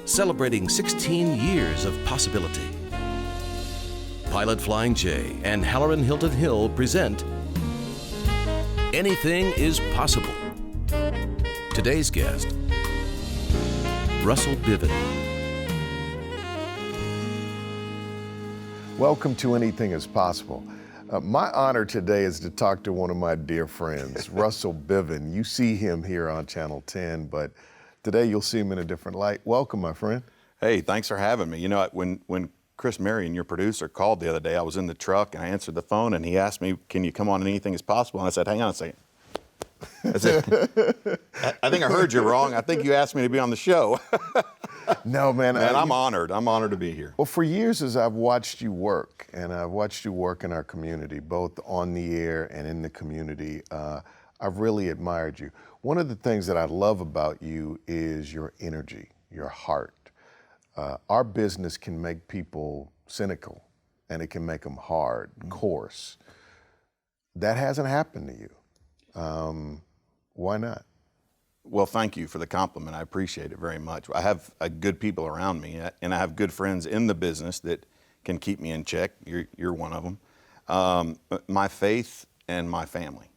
celebrating 16 years of possibility. Pilot Flying J and Halloran Hilton Hill present Anything is Possible. Today's guest, Russell Biven. Welcome to Anything is Possible. My honor today is to talk to one of my dear friends, Russell Biven. You see him here on Channel 10, but today you'll see him in a different light. Welcome, my friend. Hey, thanks for having me. You know, when Chris Marion, your producer, called the other day, I was in the truck and I answered the phone and he asked me, can you come on Anything is Possible? And I said, hang on a second. I said, I think I heard you wrong. I think you asked me to be on the show. No, man. I'm honored. I'm honored to be here. Well, for years as I've watched you work, and I've watched you work in our community, both on the air and in the community, I've really admired you. One of the things that I love about you is your energy, your heart. Our business can make people cynical, and it can make them hard, coarse. That hasn't happened to you. Why not? Well, thank you for the compliment. I appreciate it very much. I have good people around me, and I have good friends in the business that can keep me in check. You're one of them. My faith and my family.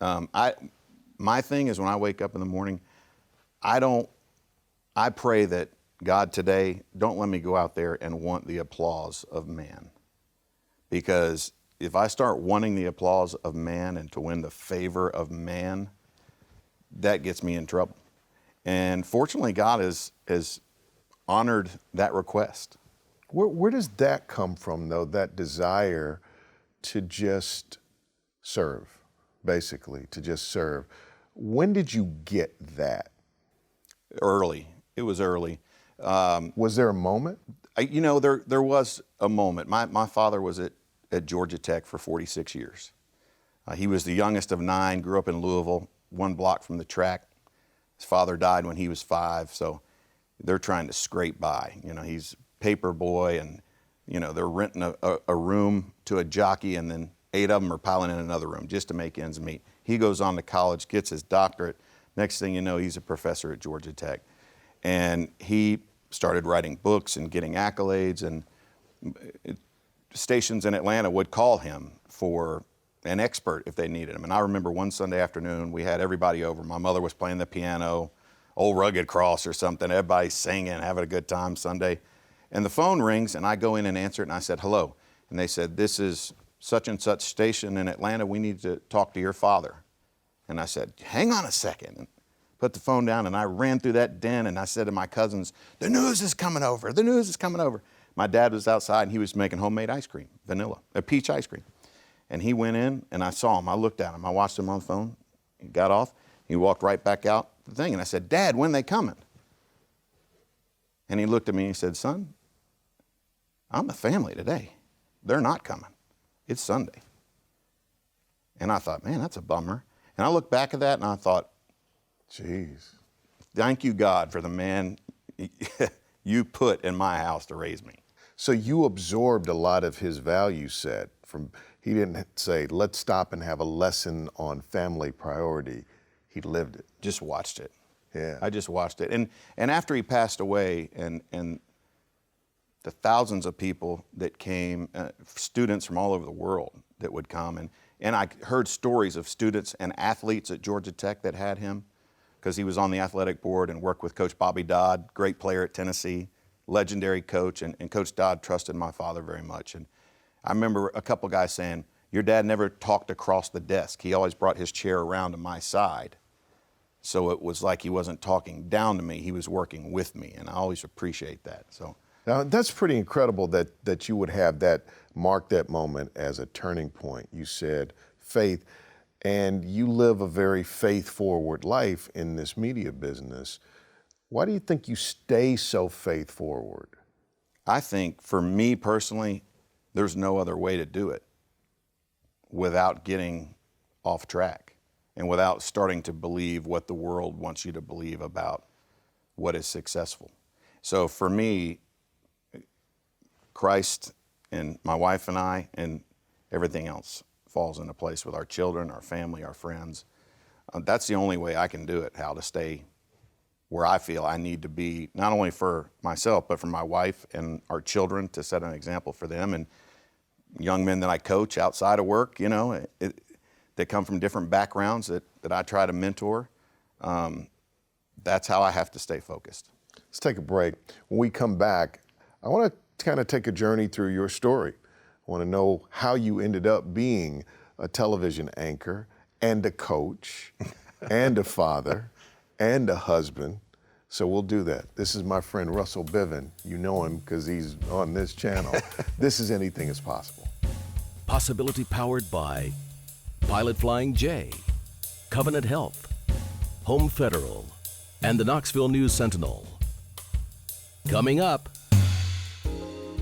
My thing is when I wake up in the morning, I pray that God today, don't let me go out there and want the applause of man. Because if I start wanting the applause of man and to win the favor of man, that gets me in trouble. And fortunately, God has honored that request. Where does that come from, though, that desire to just serve, basically, to just serve? When did you get that? Early. It was early. Was there a moment? There was a moment. My father was at Georgia Tech for 46 years. He was the youngest of 9, grew up in Louisville, 1 block from the track. His father died when he was 5, so they're trying to scrape by. You know, he's paper boy, and they're renting a room to a jockey, and then 8 of them are piling in another room just to make ends meet. He goes on to college, gets his doctorate. Next thing you know, he's a professor at Georgia Tech. And he started writing books and getting accolades, and stations in Atlanta would call him for an expert if they needed him. And I remember one Sunday afternoon, we had everybody over. My mother was playing the piano, Old Rugged Cross or something. Everybody's singing, having a good time Sunday. And the phone rings, and I go in and answer it, and I said, hello. And they said, this is such and such station in Atlanta. We need to talk to your father. And I said, hang on a second. And put the phone down, and I ran through that den, and I said to my cousins, the news is coming over. The news is coming over. My dad was outside, and he was making homemade ice cream, peach ice cream. And he went in, and I saw him. I looked at him. I watched him on the phone. He got off. He walked right back out the thing. And I said, Dad, when they coming? And he looked at me and he said, son, I'm the family today. They're not coming. It's Sunday. And I thought, man, that's a bummer. And I looked back at that, and I thought, jeez. Thank you, God, for the man you put in my house to raise me. So you absorbed a lot of his value set from. He didn't say, let's stop and have a lesson on family priority. He lived it. Just watched it. Yeah. I just watched it. And after he passed away, and the thousands of people that came, students from all over the world that would come, and I heard stories of students and athletes at Georgia Tech that had him, because he was on the athletic board and worked with Coach Bobby Dodd, great player at Tennessee, legendary coach, and Coach Dodd trusted my father very much. And I remember a couple guys saying, your dad never talked across the desk. He always brought his chair around to my side. So it was like he wasn't talking down to me, he was working with me, and I always appreciate that. So now, that's pretty incredible that you would have that, mark that moment as a turning point. You said faith, and you live a very faith-forward life in this media business. Why do you think you stay so faith-forward? I think, for me personally, there's no other way to do it without getting off track and without starting to believe what the world wants you to believe about what is successful. So for me, Christ and my wife and I and everything else falls into place with our children, our family, our friends. That's the only way I can do it, how to stay where I feel I need to be, not only for myself, but for my wife and our children, to set an example for them, and young men that I coach outside of work, that come from different backgrounds that I try to mentor. That's how I have to stay focused. Let's take a break. When we come back, I want to kind of take a journey through your story. I want to know how you ended up being a television anchor and a coach and a father and a husband. So we'll do that. This is my friend Russell Biven. You know him because he's on this channel. This is Anything is Possible. Possibility powered by Pilot Flying J, Covenant Health, Home Federal, and the Knoxville News Sentinel. Coming up.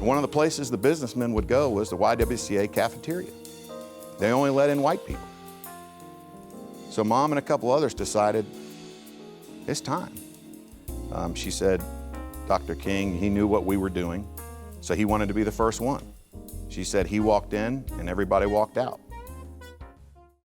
One of the places the businessmen would go was the YWCA cafeteria. They only let in white people. So Mom and a couple others decided, it's time. She said, Dr. King, he knew what we were doing, so he wanted to be the first one. She said he walked in and everybody walked out.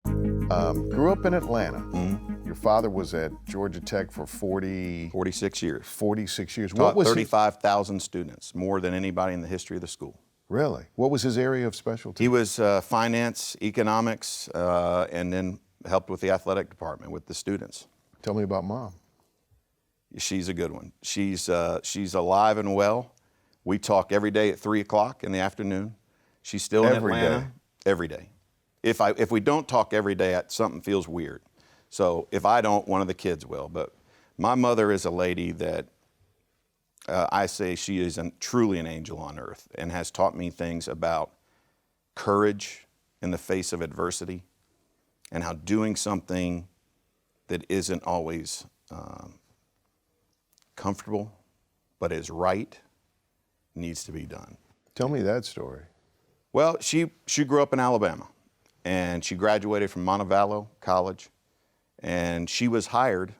Grew up in Atlanta. Mm-hmm. Your father was at Georgia Tech for 46 years. 46 years. Taught 35,000 students, more than anybody in the history of the school. Really? What was his area of specialty? He was finance, economics, and then helped with the athletic department with the students. Tell me about Mom. She's a good one. She's alive and well. We talk every day at 3 o'clock in the afternoon. She's still in Atlanta. Every day. If we don't talk every day, something feels weird. So if I don't, one of the kids will. But my mother is a lady that I say she is truly an angel on earth, and has taught me things about courage in the face of adversity, and how doing something that isn't always comfortable, but is right, needs to be done. Tell me that story. Well, she grew up in Alabama, and she graduated from Montevallo College, and she was hired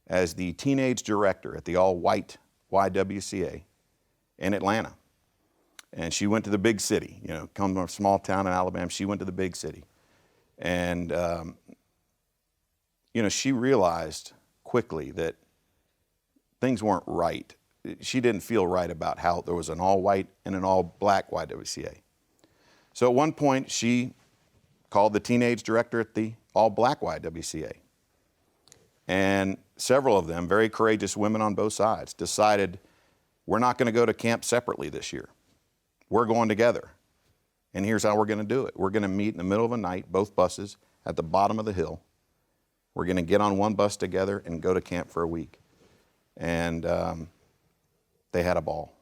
as the teenage director at the all-white YWCA in Atlanta. And she went to the big city, come from a small town in Alabama. She went to the big city. And, she realized quickly that things weren't right. She didn't feel right about how there was an all-white and an all-black YWCA. So at one point, she called the teenage director at the all-black YWCA. And several of them, very courageous women on both sides, decided, we're not going to go to camp separately this year. We're going together. And here's how we're going to do it. We're going to meet in the middle of the night, both buses, at the bottom of the hill. We're going to get on one bus together and go to camp for a week. And they had a ball.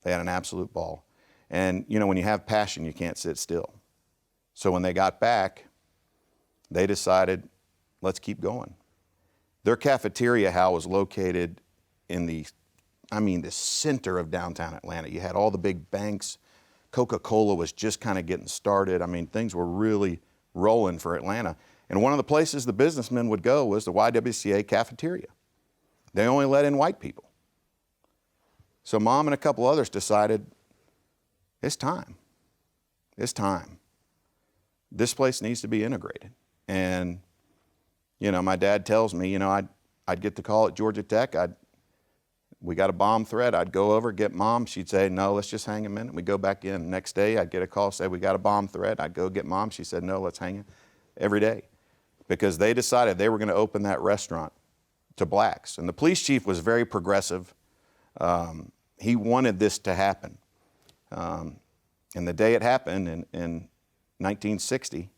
They had an absolute ball. And, when you have passion, you can't sit still. So when they got back, they decided, let's keep going. Their cafeteria, Hal, was located in the center of downtown Atlanta. You had all the big banks. Coca-Cola was just kind of getting started. Things were really rolling for Atlanta. And one of the places the businessmen would go was the YWCA cafeteria. They only let in white people. So Mom and a couple others decided, it's time. It's time. This place needs to be integrated. And, my dad tells me, I'd get the call at Georgia Tech. We got a bomb threat. I'd go over, get Mom. She'd say, no, let's just hang a minute. We'd go back in. Next day, I'd get a call, say, we got a bomb threat. I'd go get Mom. She said, no, let's hang it. Every day. Because they decided they were going to open that restaurant to blacks. And the police chief was very progressive. He wanted this to happen. And the day it happened in 1960,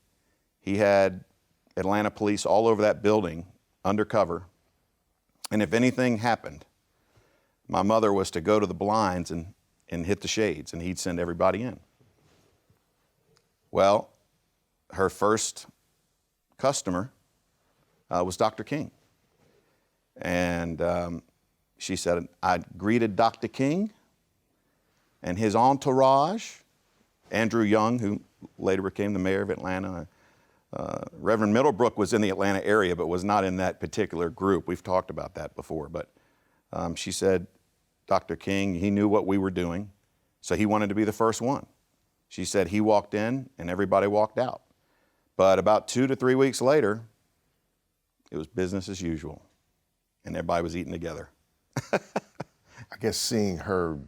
he had Atlanta police all over that building undercover. And if anything happened, my mother was to go to the blinds and hit the shades, and he'd send everybody in. Well, her first customer was Dr. King. And she said, I greeted Dr. King and his entourage, Andrew Young, who later became the mayor of Atlanta. Reverend Middlebrook was in the Atlanta area, but was not in that particular group. We've talked about that before. But she said, Dr. King, he knew what we were doing, so he wanted to be the first one. She said he walked in and everybody walked out. But about 2 to 3 weeks later, it was business as usual. and everybody was eating together. I guess seeing her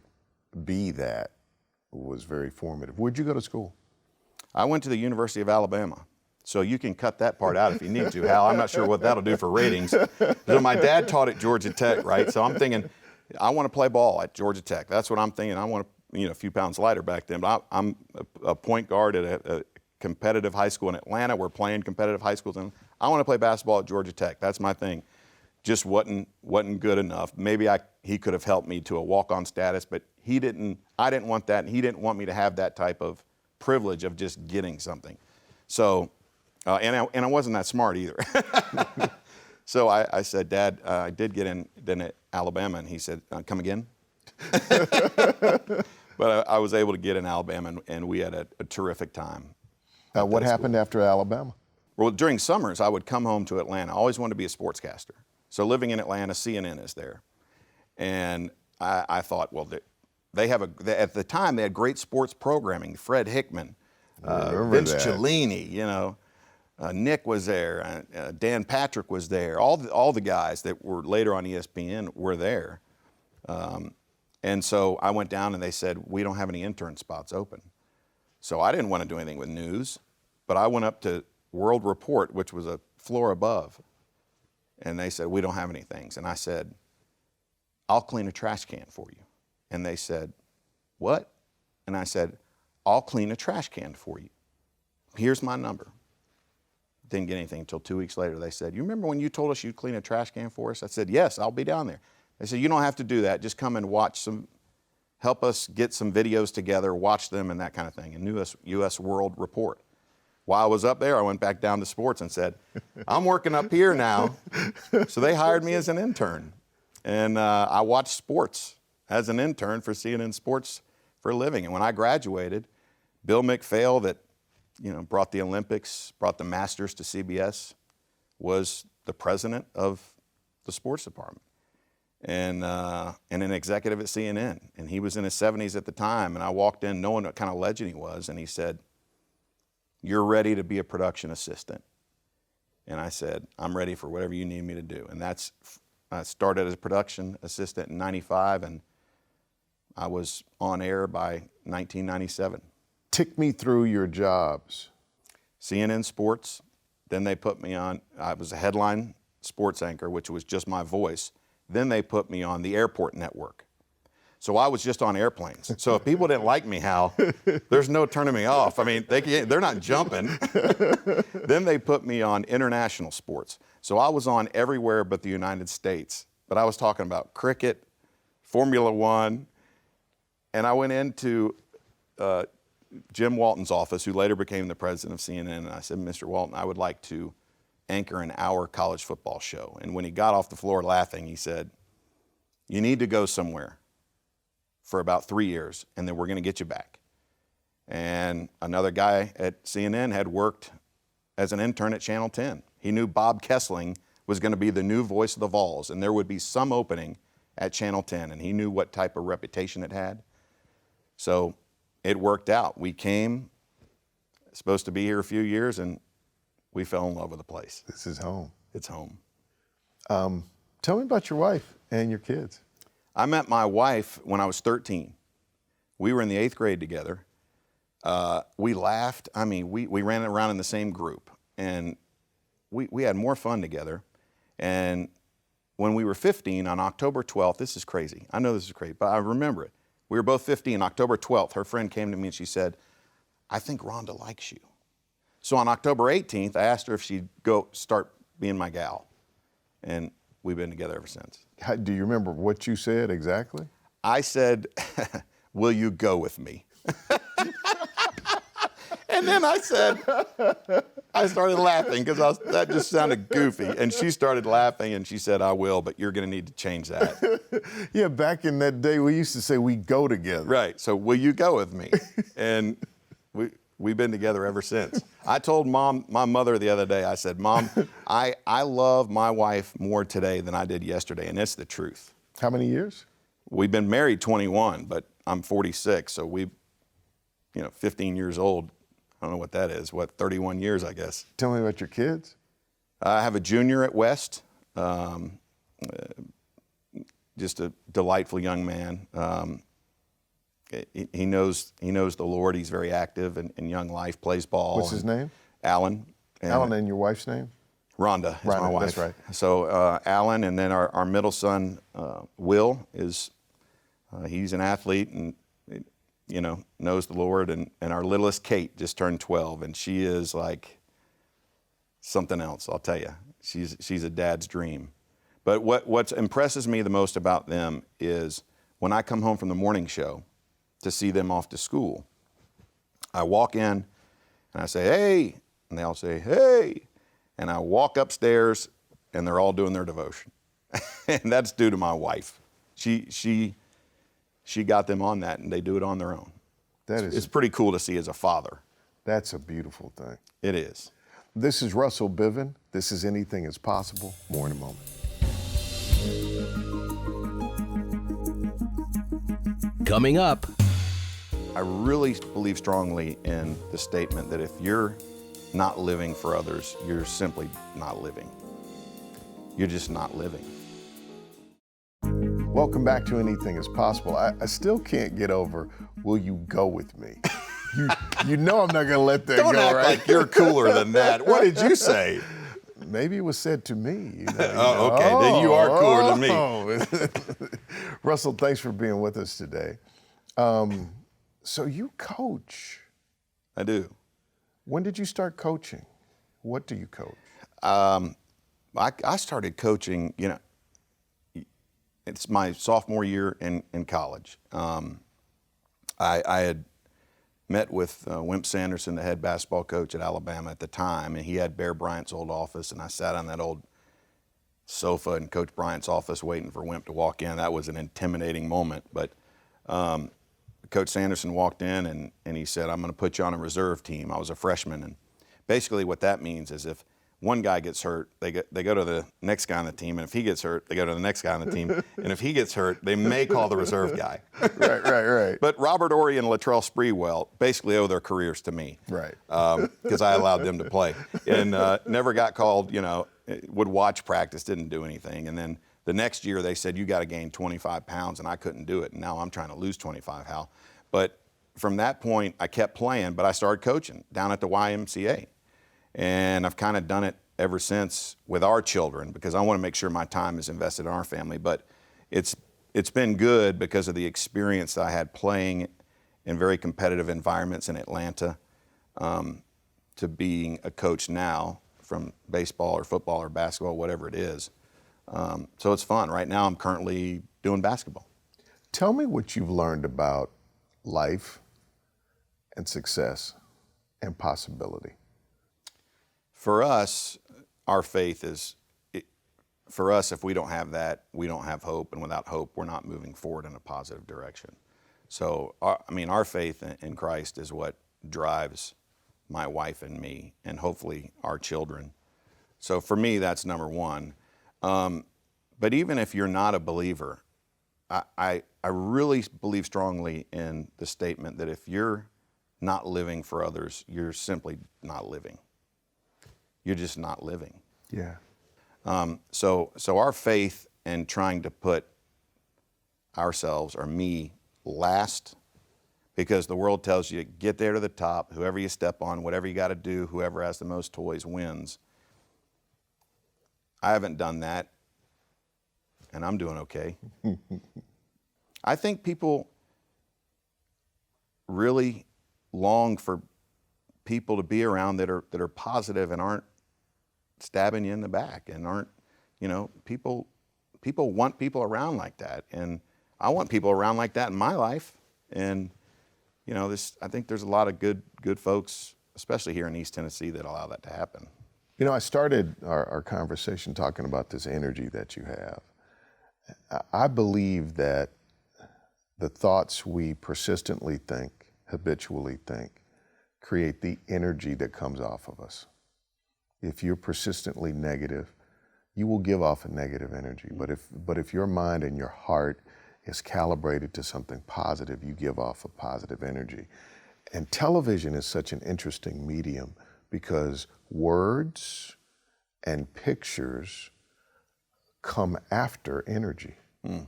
be that was very formative. Where'd you go to school? I went to the University of Alabama. So you can cut that part out if you need to, Hal. I'm not sure what that'll do for ratings. So my dad taught at Georgia Tech, right? So I'm thinking, I want to play ball at Georgia Tech. That's what I'm thinking. I want to, a few pounds lighter back then. But I'm a point guard at a competitive high school in Atlanta. We're playing competitive high schools, and I want to play basketball at Georgia Tech. That's my thing. Just wasn't good enough. Maybe he could have helped me to a walk-on status, but I didn't want that, and he didn't want me to have that type of privilege of just getting something. So, and I wasn't that smart either. So I said, Dad, I did get in then at Alabama, and he said, come again? But I was able to get in Alabama, and we had a terrific time. What happened after Alabama? Well, during summers, I would come home to Atlanta. I always wanted to be a sportscaster. So living in Atlanta, CNN is there. And I thought, well, at the time, they had great sports programming. Fred Hickman, Vince Cellini, Nick was there, Dan Patrick was there. All the guys that were later on ESPN were there. And so I went down and they said, we don't have any intern spots open. So I didn't want to do anything with news, but I went up to World Report, which was a floor above. And they said, we don't have any things. And I said, I'll clean a trash can for you. And they said, what? And I said, I'll clean a trash can for you. Here's my number. Didn't get anything until 2 weeks later. They said, you remember when you told us you'd clean a trash can for us? I said, yes, I'll be down there. They said, you don't have to do that. Just come and help us get some videos together, watch them and that kind of thing. And U.S. World Report. While I was up there, I went back down to sports and said, I'm working up here now. So they hired me as an intern. And I watched sports as an intern for CNN Sports for a living. And when I graduated, Bill McPhail, that brought the Olympics, brought the Masters to CBS, was the president of the sports department and an executive at CNN. And he was in his 70s at the time. And I walked in knowing what kind of legend he was. And he said, you're ready to be a production assistant. And I said, I'm ready for whatever you need me to do. And I started as a production assistant in 95, and I was on air by 1997. Tick me through your jobs. CNN Sports, then they put me on, I was a headline sports anchor, which was just my voice. Then they put me on the airport network. So I was just on airplanes. So if people didn't like me, Hal, there's no turning me off. I mean, they're not jumping. Then they put me on international sports. So I was on everywhere but the United States. But I was talking about cricket, Formula One, and I went into Jim Walton's office, who later became the president of CNN, and I said, Mr. Walton, I would like to anchor an hour college football show. And when he got off the floor laughing, he said, you need to go somewhere for about 3 years, and then we're going to get you back. And another guy at CNN had worked as an intern at Channel 10. He knew Bob Kessling was going to be the new voice of the Vols, and there would be some opening at Channel 10, and he knew what type of reputation it had. So it worked out. We came, supposed to be here a few years, and we fell in love with the place. This is home. It's home. Tell me about your wife and your kids. I met my wife when I was 13. We were in the 8th grade together. We laughed. I mean, we ran around in the same group, and we had more fun together. And when we were 15, on October 12th, this is crazy. I know this is crazy, but I remember it. We were both 15. October 12th, her friend came to me and she said, I think Rhonda likes you. So on October 18th, I asked her if she'd go start being my gal. And we've been together ever since. Do you remember what you said exactly? I said, will you go with me? And then I said, I started laughing because that just sounded goofy. And she started laughing and she said, I will, but you're going to need to change that. Yeah, back in that day, we used to say we go together. Right. So will you go with me? And we've been together ever since. I told my mother the other day, I said, Mom, I love my wife more today than I did yesterday. And it's the truth. How many years? We've been married 21, but I'm 46. So 15 years old. I don't know what that is. 31 years, I guess. Tell me about your kids. I have a junior at West, just a delightful young man. He knows the Lord. He's very active in young life, plays ball. What's his name? Alan. Alan, and your wife's name? Rhonda is my wife. That's right. So Alan, and then our middle son, Will, he's an athlete and knows the Lord. And our littlest Kate just turned 12, and she is like something else, I'll tell you. She's a dad's dream. But what impresses me the most about them is when I come home from the morning show to see them off to school, I walk in and I say, "Hey," and they all say, "Hey," and I walk upstairs and they're all doing their devotion. And that's due to my wife. She got them on that, and they do it on their own. It's pretty cool to see as a father. That's a beautiful thing. It is. This is Russell Biven. This is Anything is Possible. More in a moment. Coming up, I really believe strongly in the statement that if you're not living for others, you're simply not living. You're just not living. Welcome back to Anything is Possible. I still can't get over, will you go with me? You know I'm not going to let that Don't go, act right? like you're cooler than that. What did you say? Maybe it was said to me. Oh, okay. Then you are cooler than me. Russell, thanks for being with us today. So you coach. I do. When did you start coaching? What do you coach? I started coaching, it's my sophomore year in college. I had met with Wimp Sanderson, the head basketball coach at Alabama at the time, and he had Bear Bryant's old office, and I sat on that old sofa in Coach Bryant's office waiting for Wimp to walk in. That was an intimidating moment, but Coach Sanderson walked in and he said, "I'm going to put you on a reserve team." I was a freshman, and basically what that means is if one guy gets hurt, they go to the next guy on the team, and if he gets hurt, they go to the next guy on the team, and if he gets hurt, they may call the reserve guy. Right. But Robert Ory and Latrell Sprewell basically owe their careers to me. Right. Because I allowed them to play. And never got called, would watch practice, didn't do anything. And then the next year they said, "You got to gain 25 pounds," and I couldn't do it. And now I'm trying to lose 25, Hal. But from that point, I kept playing, but I started coaching down at the YMCA. And I've kind of done it ever since with our children because I want to make sure my time is invested in our family. But it's been good because of the experience that I had playing in very competitive environments in Atlanta to being a coach now from baseball or football or basketball, whatever it is. So it's fun. Right now I'm currently doing basketball. Tell me what you've learned about life and success and possibility. For us, our faith is, for us, if we don't have that, we don't have hope. And without hope, we're not moving forward in a positive direction. So, our faith in Christ is what drives my wife and me, and hopefully our children. So for me, that's number one. But even if you're not a believer, I really believe strongly in the statement that if you're not living for others, you're simply not living. You're just not living. Yeah. So our faith in trying to put ourselves or me last, because the world tells you get there to the top, whoever you step on, whatever you got to do, whoever has the most toys wins. I haven't done that, and I'm doing okay. I think people really long for people to be around that are positive and aren't stabbing you in the back and aren't, people want people around like that. And I want people around like that in my life. And, I think there's a lot of good folks, especially here in East Tennessee, that allow that to happen. I started our conversation talking about this energy that you have. I believe that the thoughts we persistently think, habitually think, create the energy that comes off of us. If you're persistently negative, you will give off a negative energy. But if your mind and your heart is calibrated to something positive, you give off a positive energy. And television is such an interesting medium because words and pictures come after energy.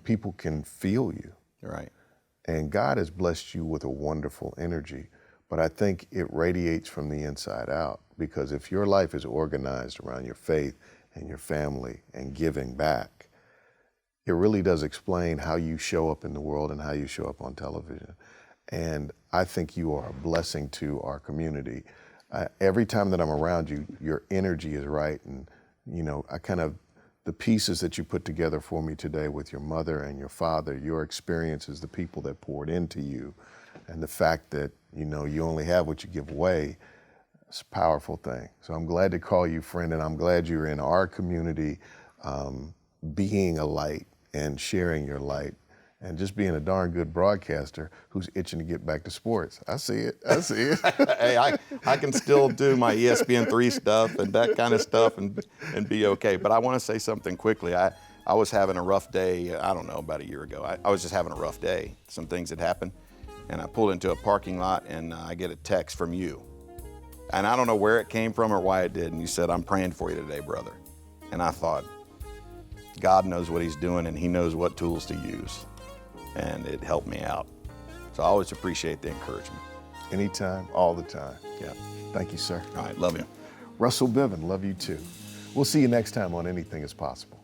People can feel you. Right. And God has blessed you with a wonderful energy, but I think it radiates from the inside out, because if your life is organized around your faith and your family and giving back, it really does explain how you show up in the world and how you show up on television. And I think you are a blessing to our community. Every time that I'm around you, your energy is right. And, you know, the pieces that you put together for me today with your mother and your father, your experiences, the people that poured into you, and the fact that, you know, you only have what you give away, it's a powerful thing. So I'm glad to call you friend, and I'm glad you're in our community, being a light and sharing your light, and just being a darn good broadcaster who's itching to get back to sports. I see it. Hey, I can still do my ESPN3 stuff and that kind of stuff and be okay. But I want to say something quickly. I was having a rough day, I don't know, about a year ago. I was just having a rough day. Some things had happened. And I pulled into a parking lot and I get a text from you. And I don't know where it came from or why it did. And you said, "I'm praying for you today, brother." And I thought, God knows what he's doing and he knows what tools to use. And it helped me out. So I always appreciate the encouragement. Anytime, all the time. Yeah. Thank you, sir. All right, love you. Russell Biven, love you too. We'll see you next time on Anything is Possible.